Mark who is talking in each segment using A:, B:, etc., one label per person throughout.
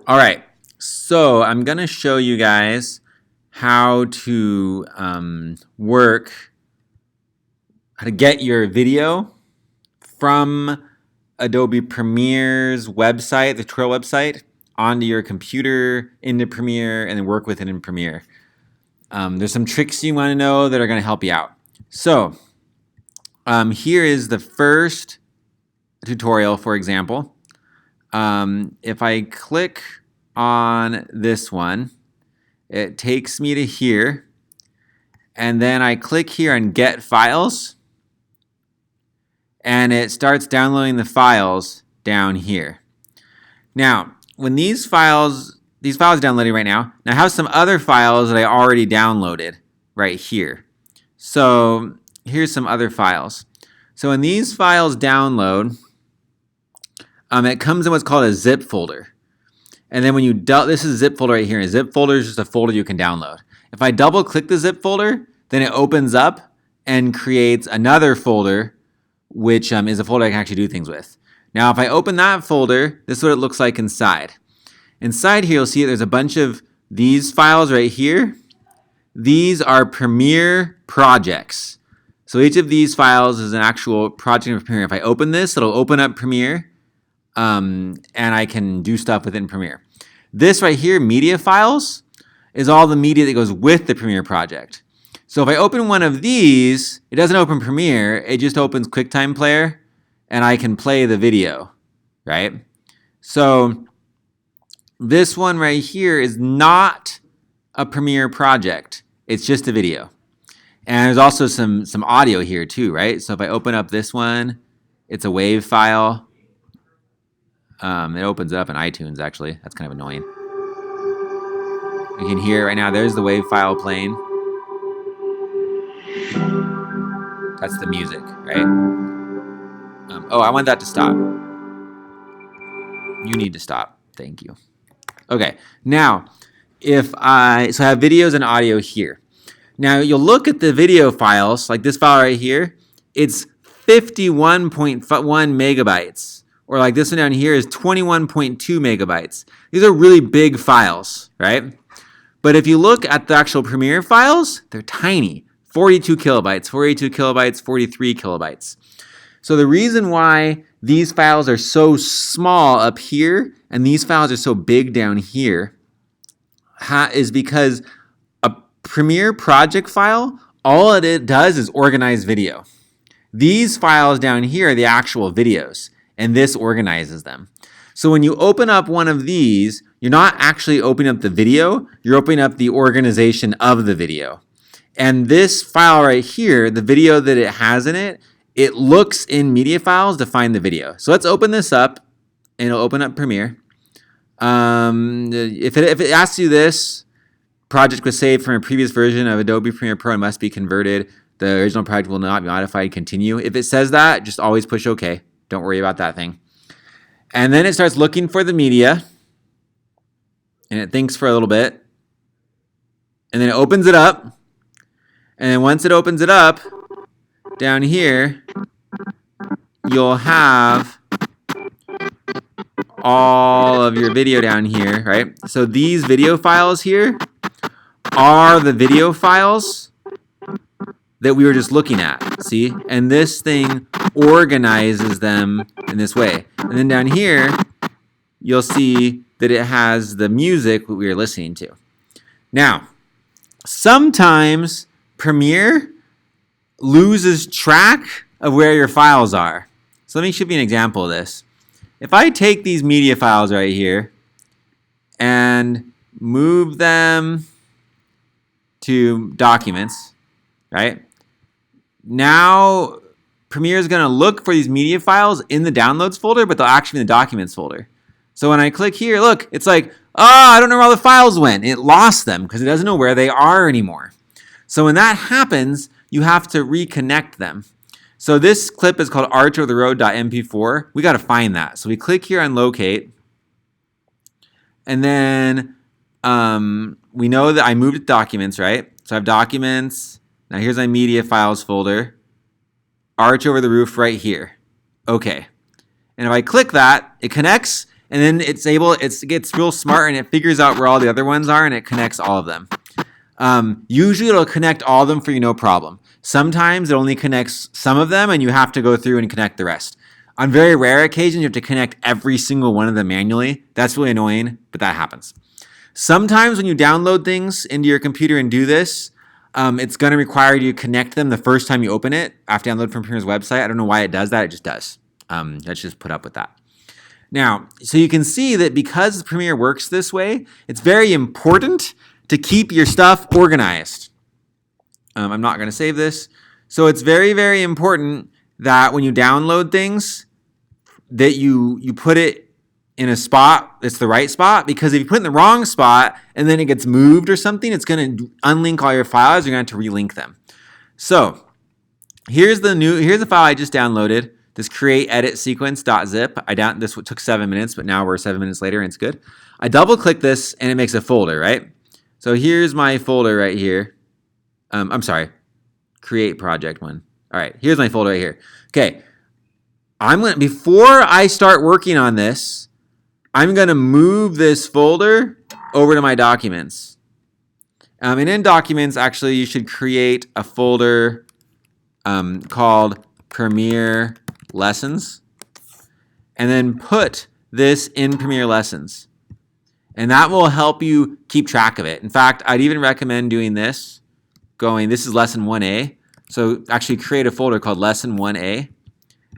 A: All right, so I'm going to show you guys how to how to get your video from Adobe Premiere's website, the tutorial website, onto your computer, into Premiere, and then work with it in Premiere. There's some tricks you want to know that are going to help you out. So here is the first tutorial, for example. If I click on this one, it takes me to here, and then I click here on Get Files, and it starts downloading the files down here. Now, when these files are downloading right now, and I have some other files that I already downloaded right here. So here's some other files. So when these files download, it comes in what's called a zip folder. And then when you, this is a zip folder right here. And a zip folder is just a folder you can download. If I double click the zip folder, then it opens up and creates another folder, which is a folder I can actually do things with. Now, if I open that folder, this is what it looks like inside. Inside here, you'll see there's a bunch of these files right here. These are Premiere projects. So each of these files is an actual project of Premiere. If I open this, it'll open up Premiere. And I can do stuff within Premiere. This right here, media files, is all the media that goes with the Premiere project. So if I open one of these, it doesn't open Premiere, it just opens QuickTime Player, and I can play the video, right? So this one right here is not a Premiere project, it's just a video. And there's also some audio here too, right? So if I open up this one, it's a WAV file. It opens up in iTunes, actually. That's kind of annoying. You can hear it right now. There's the WAV file playing. That's the music, right? Oh, I want that to stop. You need to stop. Thank you. Okay, now, so I have videos and audio here. Now, you'll look at the video files, like this file right here. It's 51.1 megabytes. Or like this one down here is 21.2 megabytes. These are really big files, right? But if you look at the actual Premiere files, they're tiny. 42 kilobytes, 42 kilobytes, 43 kilobytes. So the reason why these files are so small up here and these files are so big down here is because a Premiere project file, all it does is organize video. These files down here are the actual videos, and this organizes them. So when you open up one of these, you're not actually opening up the video, you're opening up the organization of the video. And this file right here, the video that it has in it, it looks in media files to find the video. So let's open this up, and it'll open up Premiere. If it asks you this, project was saved from a previous version of Adobe Premiere Pro and must be converted. The original project will not be modified. Continue. If it says that, just always push OK. Don't worry about that thing. And then it starts looking for the media. And it thinks for a little bit. And then it opens it up. And then once it opens it up, down here, you'll have all of your video down here, right? So these video files here are the video files that we were just looking at, see? And this thing organizes them in this way. And then down here, you'll see that it has the music that we were listening to. Now, sometimes Premiere loses track of where your files are. So let me show you an example of this. If I take these media files right here and move them to documents, right? Now, Premiere is going to look for these media files in the downloads folder, but they'll actually be in the documents folder. So when I click here, look, it's like, I don't know where all the files went. It lost them because it doesn't know where they are anymore. So when that happens, you have to reconnect them. So this clip is called archovertheroad.mp4. We got to find that. So we click here on locate. And then we know that I moved to documents, right? So I have documents. Now here's my media files folder. Arch over the roof right here. Okay. And if I click that, it connects and then it gets real smart and it figures out where all the other ones are and it connects all of them. Usually it'll connect all of them for you, no problem. Sometimes it only connects some of them and you have to go through and connect the rest. On very rare occasions, you have to connect every single one of them manually. That's really annoying, but that happens. Sometimes when you download things into your computer and do this, it's going to require you to connect them the first time you open it after download from Premiere's website. I don't know why it does that. It just does. Let's just put up with that. Now, so you can see that because Premiere works this way, it's very important to keep your stuff organized. I'm not going to save this. So it's very, very important that when you download things, that you put it in a spot that's the right spot, because if you put it in the wrong spot and then it gets moved or something, it's going to unlink all your files. You're going to have to relink them. So here's the file I just downloaded, this create edit sequence.zip. This took 7 minutes, but now we're 7 minutes later and it's good. I double click this and it makes a folder, right? So here's my folder right here. I'm sorry, create project one. All right, here's my folder right here. Okay, before I start working on this, I'm gonna move this folder over to my documents. And in documents, actually, you should create a folder called Premiere Lessons, and then put this in Premiere Lessons. And that will help you keep track of it. In fact, I'd even recommend doing this, this is lesson 1A. So actually create a folder called lesson 1A,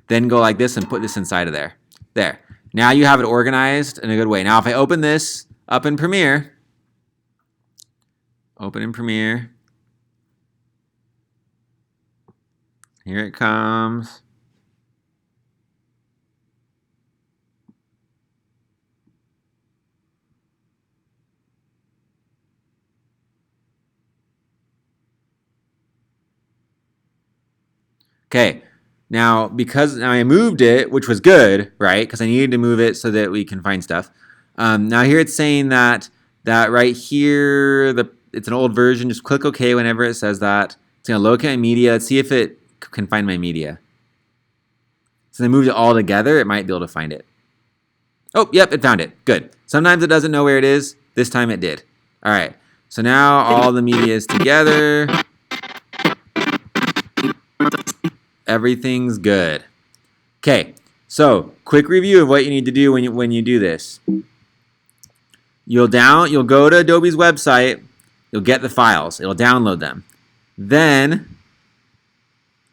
A: then go like this and put this inside of there. There. Now you have it organized in a good way. Now if I open this up in Premiere, here it comes. Okay, now because I moved it, which was good, right? Because I needed to move it so that we can find stuff. Now here it's saying that right here, it's an old version. Just click OK whenever it says that. It's going to locate my media. Let's see if it can find my media. Since I moved it all together, it might be able to find it. Oh, yep, it found it. Good. Sometimes it doesn't know where it is. This time it did. All right. So now all the media is together. Everything's good. Okay, so quick review of what you need to do when you do this. You'll go to Adobe's website. You'll get the files. It'll download them. Then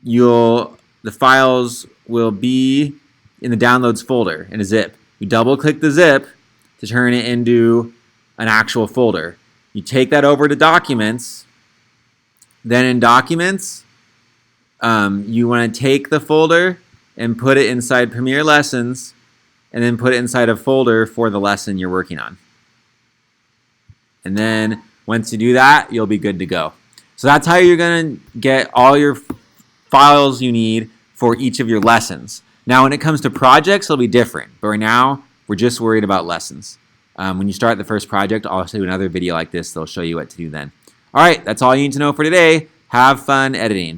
A: the files will be in the downloads folder in a zip. You double click the zip to turn it into an actual folder. You take that over to Documents. Then in Documents, you want to take the folder and put it inside Premiere Lessons, and then put it inside a folder for the lesson you're working on. And then once you do that, you'll be good to go. So that's how you're going to get all your files you need for each of your lessons. Now, when it comes to projects, it'll be different. But right now, we're just worried about lessons. When you start the first project, I'll do another video like this that'll show you what to do then. All right, that's all you need to know for today. Have fun editing.